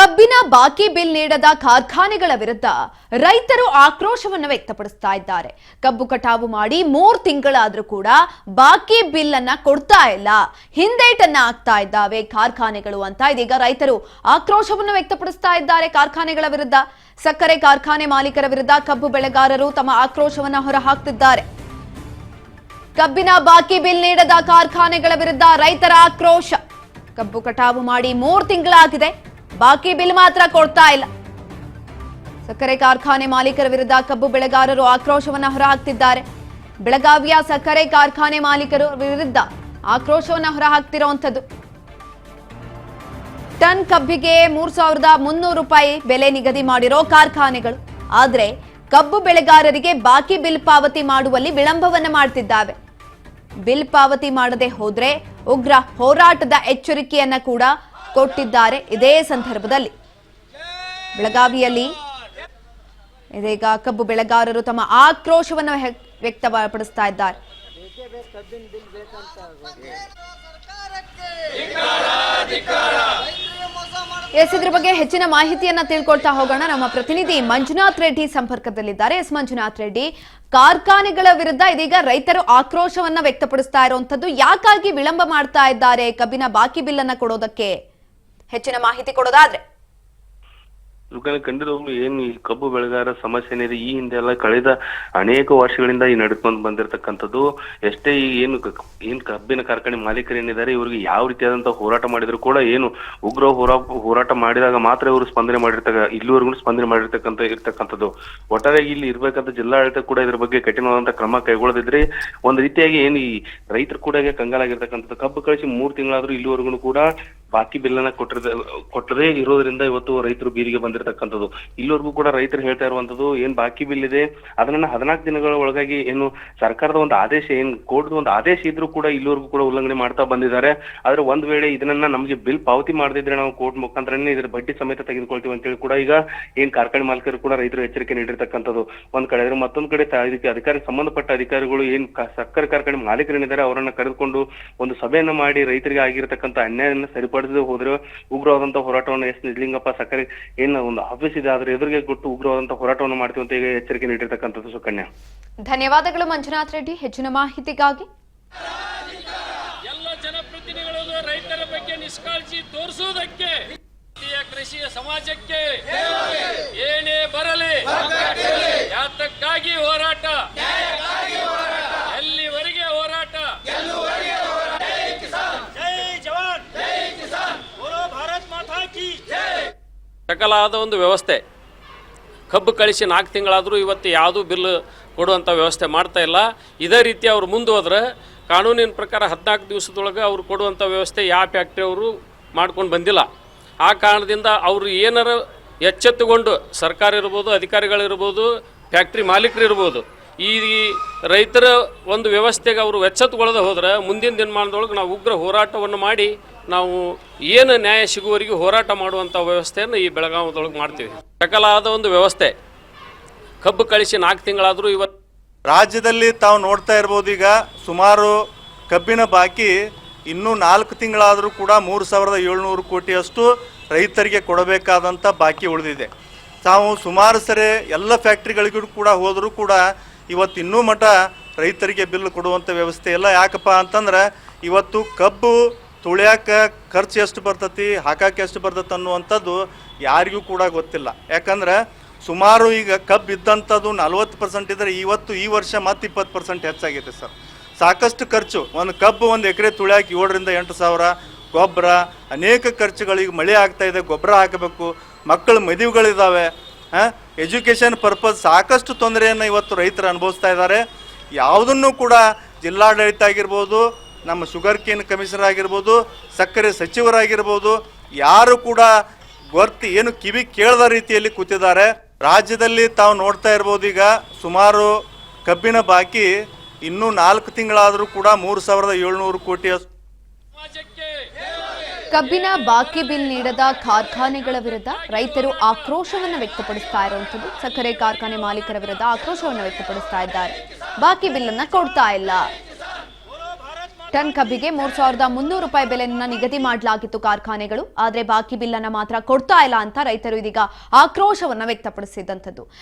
ಕಬ್ಬಿನ ಬಾಕಿ ಬಿಲ್ ನೀಡದ ಕಾರ್ಖಾನೆಗಳ ವಿರುದ್ಧ ರೈತರು ಆಕ್ರೋಶವನ್ನು ವ್ಯಕ್ತಪಡಿಸ್ತಾ ಇದ್ದಾರೆ. ಕಬ್ಬು ಕಟಾವು ಮಾಡಿ 3 ತಿಂಗಳಾದರೂ ಕೂಡ ಬಾಕಿ ಬಿಲ್ ಅನ್ನ ಕೊಡ್ತಾ ಇಲ್ಲ, ಹಿಂದೇಟನ್ನ ಆಗ್ತಾ ಇದ್ದಾವೆ ಕಾರ್ಖಾನೆಗಳು ಅಂತ ಇದೀಗ ರೈತರು ಆಕ್ರೋಶವನ್ನು ವ್ಯಕ್ತಪಡಿಸ್ತಾ ಇದ್ದಾರೆ. ಕಾರ್ಖಾನೆಗಳ ವಿರುದ್ಧ ಸಕ್ಕರೆ ಕಾರ್ಖಾನೆ ಮಾಲೀಕರ ವಿರುದ್ಧ ಕಬ್ಬು ಬೆಳೆಗಾರರು ತಮ್ಮ ಆಕ್ರೋಶವನ್ನು ಹೊರಹಾಕ್ತಿದ್ದಾರೆ. ಕಬ್ಬಿನ ಬಾಕಿ ಬಿಲ್ ನೀಡದ ಕಾರ್ಖಾನೆಗಳ ವಿರುದ್ಧ ರೈತರ ಆಕ್ರೋಶ. ಕಬ್ಬು ಕಟಾವು ಮಾಡಿ 3 ತಿಂಗಳಾಗಿದೆ, ಬಾಕಿ ಬಿಲ್ ಮಾತ್ರ ಕೊಡ್ತಾ ಇಲ್ಲ. ಸಕ್ಕರೆ ಕಾರ್ಖಾನೆ ಮಾಲೀಕರ ವಿರುದ್ಧ ಕಬ್ಬು ಬೆಳೆಗಾರರು ಆಕ್ರೋಶವನ್ನ ಹೊರಹಾಕ್ತಿದ್ದಾರೆ. ಬೆಳಗಾವಿಯ ಸಕ್ಕರೆ ಕಾರ್ಖಾನೆ ಮಾಲೀಕರು ವಿರುದ್ಧ ಆಕ್ರೋಶವನ್ನ ಹೊರಹಾಕ್ತಿರುವಂತದ್ದು. ಟನ್ ಕಬ್ಬಿಗೆ 3,300 ರೂಪಾಯಿ ಬೆಲೆ ನಿಗದಿ ಮಾಡಿರೋ ಕಾರ್ಖಾನೆಗಳು ಆದ್ರೆ ಕಬ್ಬು ಬೆಳೆಗಾರರಿಗೆ ಬಾಕಿ ಬಿಲ್ ಪಾವತಿ ಮಾಡುವಲ್ಲಿ ವಿಳಂಬವನ್ನ ಮಾಡ್ತಿದ್ದಾವೆ. ಬಿಲ್ ಪಾವತಿ ಮಾಡದೆ ಹೋದ್ರೆ ಉಗ್ರ ಹೋರಾಟದ ಎಚ್ಚರಿಕೆಯನ್ನ ಕೂಡ ಕೊಟ್ಟಿದ್ದಾರೆ. ಇದೇ ಸಂದರ್ಭದಲ್ಲಿ ಬೆಳಗಾವಿಯಲ್ಲಿ ಇದೀಗ ಕಬ್ಬು ಬೆಳೆಗಾರರು ತಮ್ಮ ಆಕ್ರೋಶವನ್ನು ವ್ಯಕ್ತಪಡಿಸ್ತಾ ಇದ್ದಾರೆ. ಇದ್ರ ಬಗ್ಗೆ ಹೆಚ್ಚಿನ ಮಾಹಿತಿಯನ್ನ ತಿಳ್ಕೊಳ್ತಾ ಹೋಗೋಣ. ನಮ್ಮ ಪ್ರತಿನಿಧಿ ಮಂಜುನಾಥ್ ರೆಡ್ಡಿ ಸಂಪರ್ಕದಲ್ಲಿದ್ದಾರೆ. ಮಂಜುನಾಥ್ ರೆಡ್ಡಿ, ಕಾರ್ಖಾನೆಗಳ ವಿರುದ್ಧ ಇದೀಗ ರೈತರು ಆಕ್ರೋಶವನ್ನ ವ್ಯಕ್ತಪಡಿಸ್ತಾ ಇರುವಂತದ್ದು ಯಾಕಾಗಿ ವಿಳಂಬ ಮಾಡ್ತಾ ಇದ್ದಾರೆ ಕಬ್ಬಿನ ಬಾಕಿ ಬಿಲ್ ಅನ್ನ ಕೊಡೋದಕ್ಕೆ? ಹೆಚ್ಚಿನ ಮಾಹಿತಿ ಕೊಡೋದಾದ್ರೆ ಖಂಡಿತವಾಗ್ಲು ಏನ್ ಈ ಕಬ್ಬು ಬೆಳೆಗಾರ ಸಮಸ್ಯೆ ಏನಿದೆ ಈ ಹಿಂದೆ ಎಲ್ಲ ಕಳೆದ ಅನೇಕ ವರ್ಷಗಳಿಂದ ಈ ನಡ್ಕೊಂಡು ಬಂದಿರತಕ್ಕಂಥದ್ದು. ಎಷ್ಟೇ ಈ ಏನ್ ಕಬ್ಬಿನ ಕಾರ್ಖಾನೆ ಮಾಲೀಕರು ಏನಿದ್ದಾರೆ ಇವ್ರಿಗೆ ಯಾವ ರೀತಿಯಾದಂತಹ ಹೋರಾಟ ಮಾಡಿದ್ರು ಕೂಡ ಏನು ಉಗ್ರ ಹೋರಾಟ ಮಾಡಿದಾಗ ಮಾತ್ರ ಇವರು ಸ್ಪಂದನೆ ಇಲ್ಲಿವರೆಗೂ ಸ್ಪಂದನೆ ಇರ್ತಕ್ಕಂಥದ್ದು. ಒಟ್ಟಾರೆ ಇಲ್ಲಿ ಇರ್ಬೇಕಂತ ಜಿಲ್ಲಾಡಳಿತ ಕೂಡ ಇದ್ರ ಬಗ್ಗೆ ಕಠಿಣವಾದಂತಹ ಕ್ರಮ ಕೈಗೊಳ್ಳದಿದ್ರೆ ಒಂದ್ ರೀತಿಯಾಗಿ ಏನ್ ಈ ರೈತರು ಕೂಡ ಕಂಗಾಲಾಗಿರ್ತಕ್ಕಂಥದ್ದು. ಕಬ್ಬು ಕಳಿಸಿ 3 ತಿಂಗಳಾದ್ರೂ ಇಲ್ಲಿವರೆಗೂ ಕೂಡ ಬಾಕಿ ಬಿಲ್ ಅನ್ನ ಕೊಟ್ಟದೇ ಇರೋದ್ರಿಂದ ಇವತ್ತು ರೈತರು ಬೀದಿಗೆ ಬಂದಿರತಕ್ಕಂಥದ್ದು. ಇಲ್ಲಿವರೆಗೂ ಕೂಡ ರೈತರು ಹೇಳ್ತಾ ಇರುವಂತದ್ದು ಏನ್ ಬಾಕಿ ಬಿಲ್ ಇದೆ ಅದನ್ನ 14 ದಿನಗಳ ಒಳಗಾಗಿ ಏನು ಸರ್ಕಾರದ ಒಂದು ಆದೇಶ ಕೋರ್ಟ್ ಒಂದು ಆದೇಶ ಇದ್ರೂ ಕೂಡ ಇಲ್ಲಿವರೆಗೂ ಕೂಡ ಉಲ್ಲಂಘನೆ ಮಾಡ್ತಾ ಬಂದಿದ್ದಾರೆ. ಆದ್ರೆ ಒಂದ್ ವೇಳೆ ಇದನ್ನ ನಮಗೆ ಬಿಲ್ ಪಾವತಿ ಮಾಡದಿದ್ರೆ ನಾವು ಕೋರ್ಟ್ ಮುಖಾಂತರನೇ ಇದ್ರ ಬಡ್ಡಿ ಸಮೇತ ತೆಗೆದುಕೊಳ್ತೀವಿ ಅಂತೇಳಿ ಕೂಡ ಈಗ ಏನ್ ಕಾರ್ಖಾನೆ ಮಾಲೀಕರು ಕೂಡ ರೈತರು ಎಚ್ಚರಿಕೆ ನೀಡಿರ್ತಕ್ಕಂಥದ್ದು ಒಂದ್ ಕಡೆ. ಮತ್ತೊಂದ್ ಕಡೆ ಇದಕ್ಕೆ ಸಂಬಂಧಪಟ್ಟ ಅಧಿಕಾರಿಗಳು ಏನ್ ಸಕ್ಕರೆ ಕಾರ್ಖಾನೆ ಮಾಲೀಕರೇನಿದ್ದಾರೆ ಅವರನ್ನ ಕರೆದುಕೊಂಡು ಒಂದು ಸಭೆಯನ್ನ ಮಾಡಿ ರೈತರಿಗೆ ಆಗಿರತಕ್ಕಂಥ ಅನ್ಯಾಯನ ಸರಿಪಡಿಸದೆ ಹೋದ್ರೆ ಉಗ್ರವಾದಂತಹ ಹೋರಾಟವನ್ನು ನಿಜಲಿಂಗಪ್ಪ ಸಕ್ಕರೆ ಏನ್ ಒಂದು ಆಫೀಸ್ ಇದೆ ಆದ್ರೆ ಎದುರಿಗೆ ಕೊಟ್ಟು ಉಗ್ರವಾದಂತಹ ಹೋರಾಟವನ್ನು ಮಾಡ್ತೀವಿ ಅಂತ ಈಗ ಎಚ್ಚರಿಕೆ ನೀಡಿರ್ತಕ್ಕಂಥದ್ದು. ಸುಕನ್ಯಾ, ಧನ್ಯವಾದಗಳು ಮಂಜುನಾಥ್ ರೆಡ್ಡಿ ಹೆಚ್ಚಿನ ಮಾಹಿತಿಗಾಗಿ. ಎಲ್ಲ ಜನಪ್ರತಿನಿಧಿಗಳು ರೈತರ ಬಗ್ಗೆ ನಿಷ್ಕಾಳಜಿ ತೋರಿಸುವುದಕ್ಕೆ ಕೃಷಿಯ ಸಮಾಜಕ್ಕೆ ಏನೇ ಬರಲಿ ಯಾತಕ್ಕಾಗಿ ಹೋರಾಟ, ಎಲ್ಲಿವರೆಗೆ ಹೋರಾಟ, ಸಕಲಾದ ಒಂದು ವ್ಯವಸ್ಥೆ. ಕಬ್ಬು ಕಳಿಸಿ 4 ತಿಂಗಳಾದರೂ ಇವತ್ತು ಯಾವುದೂ ಬಿಲ್ ಕೊಡುವಂಥ ವ್ಯವಸ್ಥೆ ಮಾಡ್ತಾ ಇಲ್ಲ. ಇದೇ ರೀತಿ ಅವರು ಮುಂದುವರೆದ್ರೆ ಕಾನೂನಿನ ಪ್ರಕಾರ 14 ದಿವಸದೊಳಗೆ ಅವರು ಕೊಡುವಂಥ ವ್ಯವಸ್ಥೆ ಯಾವ ಫ್ಯಾಕ್ಟ್ರಿ ಅವರು ಮಾಡ್ಕೊಂಡು ಬಂದಿಲ್ಲ. ಆ ಕಾರಣದಿಂದ ಅವರು ಏನಾರು ಎಚ್ಚೆತ್ತುಕೊಂಡು ಸರ್ಕಾರ ಇರ್ಬೋದು, ಅಧಿಕಾರಿಗಳಿರ್ಬೋದು, ಫ್ಯಾಕ್ಟ್ರಿ ಮಾಲೀಕರು ಇರ್ಬೋದು, ಈ ರೈತರ ಒಂದು ವ್ಯವಸ್ಥೆಗೆ ಅವರು ಎಚ್ಚೆತ್ತುಕೊಳ್ಳದೆ ಹೋದ್ರೆ ಮುಂದಿನ ದಿನಮಾನದೊಳಗೆ ನಾವು ಉಗ್ರ ಹೋರಾಟವನ್ನು ಮಾಡಿ ನಾವು ಏನು ನ್ಯಾಯ ಸಿಗುವವರೆಗೂ ಹೋರಾಟ ಮಾಡುವಂಥ ವ್ಯವಸ್ಥೆಯನ್ನು ಈ ಬೆಳಗಾವದೊಳಗೆ ಮಾಡ್ತೀವಿ. ಸಕಲಾದ ಒಂದು ವ್ಯವಸ್ಥೆ. ಕಬ್ಬು ಕಳಿಸಿ 4 ತಿಂಗಳಾದರೂ ಇವತ್ತು ರಾಜ್ಯದಲ್ಲಿ ತಾವು ನೋಡ್ತಾ ಇರ್ಬೋದು. ಈಗ ಸುಮಾರು ಕಬ್ಬಿನ ಬಾಕಿ ಇನ್ನೂ 4 ತಿಂಗಳಾದರೂ ಕೂಡ 3,700 ಕೋಟಿಯಷ್ಟು ರೈತರಿಗೆ ಕೊಡಬೇಕಾದಂಥ ಬಾಕಿ ಉಳಿದಿದೆ. ತಾವು ಸುಮಾರು ಸರಿ ಎಲ್ಲ ಫ್ಯಾಕ್ಟ್ರಿಗಳಿಗೂ ಕೂಡ ಹೋದರೂ ಕೂಡ ಇವತ್ತು ಇನ್ನೂ ಮಠ ರೈತರಿಗೆ ಬಿಲ್ ಕೊಡುವಂಥ ವ್ಯವಸ್ಥೆ ಇಲ್ಲ. ಯಾಕಪ್ಪ ಅಂತಂದ್ರೆ ಇವತ್ತು ಕಬ್ಬು ತುಳಿಯಾಕ ಖರ್ಚು ಎಷ್ಟು ಬರ್ತತಿ, ಹಾಕಕ್ಕೆ ಎಷ್ಟು ಬರ್ತತಿ ಅನ್ನುವಂಥದ್ದು ಯಾರಿಗೂ ಕೂಡ ಗೊತ್ತಿಲ್ಲ. ಯಾಕಂದ್ರೆ ಸುಮಾರು ಈಗ ಕಬ್ಬು ಇದ್ದಂಥದ್ದು 40% ಇದ್ದರೆ ಇವತ್ತು ಈ ವರ್ಷ ಮತ್ತೆ 20% ಹೆಚ್ಚಾಗಿದೆ ಸರ್. ಸಾಕಷ್ಟು ಖರ್ಚು. ಒಂದು ಕಬ್ಬು 1 ಎಕರೆ ತುಳಿಯಾಕೆ 7,000 ರಿಂದ 8,000 ಗೊಬ್ಬರ, ಅನೇಕ ಖರ್ಚುಗಳಿಗೆ ಮಳೆ ಆಗ್ತಾಯಿದೆ, ಗೊಬ್ಬರ ಹಾಕಬೇಕು, ಮಕ್ಕಳ ಮದುವೆಗಳಿದ್ದಾವೆ, ಎಜುಕೇಷನ್ ಪರ್ಪಸ್ ಸಾಕಷ್ಟು ತೊಂದರೆಯನ್ನು ಇವತ್ತು ರೈತರು ಅನುಭವಿಸ್ತಾ ಇದ್ದಾರೆ. ಯಾವುದನ್ನು ಕೂಡ ಜಿಲ್ಲಾಡಳಿತ ಆಗಿರ್ಬೋದು, ನಮ್ಮ ಶುಗರ್ ಕೇನ್ ಕಮಿಷನರ್ ಆಗಿರ್ಬೋದು, ಸಕ್ಕರೆ ಸಚಿವರಾಗಿರ್ಬೋದು, ಯಾರು ಕೂಡ ಏನು ಕಿವಿ ಕೇಳದ ರೀತಿಯಲ್ಲಿ ಕೂತಿದ್ದಾರೆ. ರಾಜ್ಯದಲ್ಲಿ ತಾವು ನೋಡ್ತಾ ಇರ್ಬೋದು. ಈಗ ಸುಮಾರು ಕಬ್ಬಿನ ಬಾಕಿ ಇನ್ನೂ 4 ತಿಂಗಳಾದರೂ ಕೂಡ 3,700 ಕೋಟಿಯಷ್ಟು. ಕಬ್ಬಿನ ಬಾಕಿ ಬಿಲ್ ನೀಡದ ಕಾರ್ಖಾನೆಗಳ ವಿರುದ್ಧ ರೈತರು ಆಕ್ರೋಶವನ್ನು ವ್ಯಕ್ತಪಡಿಸ್ತಾ ಇರುವಂತದ್ದು. ಸಕ್ಕರೆ ಕಾರ್ಖಾನೆ ಮಾಲೀಕರ ವಿರುದ್ಧ ಆಕ್ರೋಶವನ್ನು ವ್ಯಕ್ತಪಡಿಸ್ತಾ ಇದ್ದಾರೆ. ಬಾಕಿ ಬಿಲ್ ಅನ್ನ ಕೊಡ್ತಾ ಇಲ್ಲ. ಟನ್ ಕಬ್ಬಿಗೆ 3,300 ರೂಪಾಯಿ ಬೆಲೆಯನ್ನ ನಿಗದಿ ಮಾಡಲಾಗಿತ್ತು ಕಾರ್ಖಾನೆಗಳು. ಆದ್ರೆ ಬಾಕಿ ಬಿಲ್ ಅನ್ನ ಮಾತ್ರ ಕೊಡ್ತಾ ಇಲ್ಲ ಅಂತ ರೈತರು ಇದೀಗ ಆಕ್ರೋಶವನ್ನ ವ್ಯಕ್ತಪಡಿಸಿದಂಥದ್ದು.